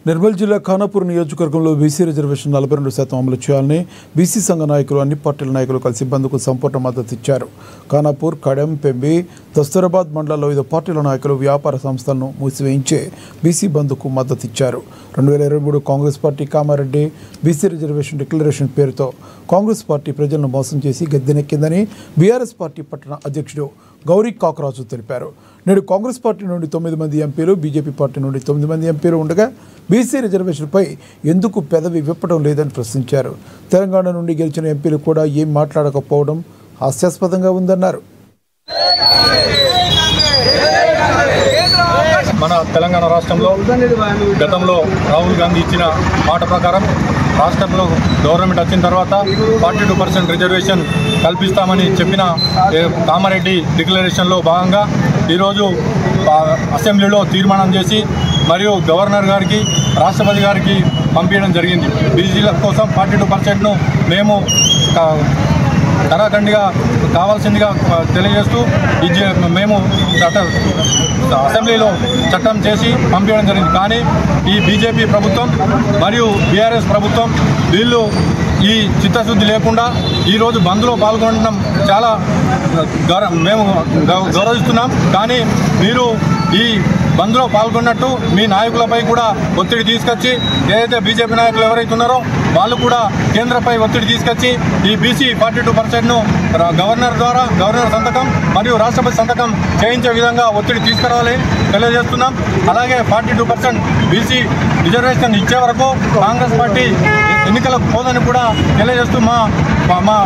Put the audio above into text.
నిర్మల్ జిల్లా ఖానాపూర్ నియోజకవర్గంలో BC reservation 42% అమలు చేయాలని బీసీ సంఘ నాయకులు అన్ని పార్టీల నాయకులు కలిసి బంద్కు సంపూర్ణ మద్దతు ఇచ్చారు. ఖానాపూర్, కడెం, పెంబి, దస్తూరాబాద్ మండలాల్లో 5 పార్టీల నాయకులు వ్యాపార సంస్థలను మూసివేయించే బీసీ బంద్కు మద్దతు ఇచ్చారు. 2023 Congress party Kamareddy BC reservation declaration పేరుతో కాంగ్రెస్ పార్టీ ప్రజలను మోసం చేసి గద్దెనెక్కిందని బీఆర్ఎస్ పార్టీ పట్టణ అధ్యక్షుడు గౌరీ కాకరాజు తెలిపారు. నేడు కాంగ్రెస్ పార్టీ నుండి 9 మంది ఎంపీలు, బీజేపీ పార్టీ నుండి 9 మంది ఎంపీలు ఉండగా బీసీ రిజర్వేషన్పై ఎందుకు పెదవి విప్పడం లేదని ప్రశ్నించారు. తెలంగాణ నుండి గెలిచిన ఎంపీలు కూడా ఏం మాట్లాడకపోవడం హాస్యాస్పదంగా ఉందన్నారు. మన తెలంగాణ రాష్ట్రంలో గతంలో రాహుల్ గాంధీ ఇచ్చిన మాట ప్రకారం రాష్ట్రంలో గవర్నమెంట్ వచ్చిన తర్వాత 42% రిజర్వేషన్ కల్పిస్తామని చెప్పిన కామారెడ్డి డిక్లరేషన్లో భాగంగా ఈరోజు అసెంబ్లీలో తీర్మానం చేసి మరియు గవర్నర్ గారికి, రాష్ట్రపతి గారికి పంపించడం జరిగింది. బీసీల కోసం 42%ను మేము కరాఖండిగా కావాల్సిందిగా తెలియజేస్తూ మేము అసెంబ్లీలో చట్టం చేసి పంపించడం జరిగింది. కానీ ఈ బీజేపీ ప్రభుత్వం మరియు బీఆర్ఎస్ ప్రభుత్వం వీళ్ళు ఈ చిత్తశుద్ధి లేకుండా ఈరోజు బంద్లో పాల్గొనడం చాలా మేము గౌరవిస్తున్నాం. కానీ మీరు ఈ బంద్లో పాల్గొన్నట్టు మీ నాయకులపై కూడా ఒత్తిడి తీసుకొచ్చి, ఏదైతే బీజేపీ నాయకులు ఎవరైతే ఉన్నారో వాళ్ళు కూడా కేంద్రంపై ఒత్తిడి తీసుకొచ్చి ఈ బీసీ 42%ను గవర్నర్ ద్వారా గవర్నర్ సంతకం మరియు రాష్ట్రపతి సంతకం చేయించే విధంగా ఒత్తిడి తీసుకురావాలని తెలియజేస్తున్నాం. అలాగే 42% బీసీ రిజర్వేషన్ ఇచ్చే వరకు కాంగ్రెస్ పార్టీ ఎన్నికలకు పోదని కూడా తెలియజేస్తూ మా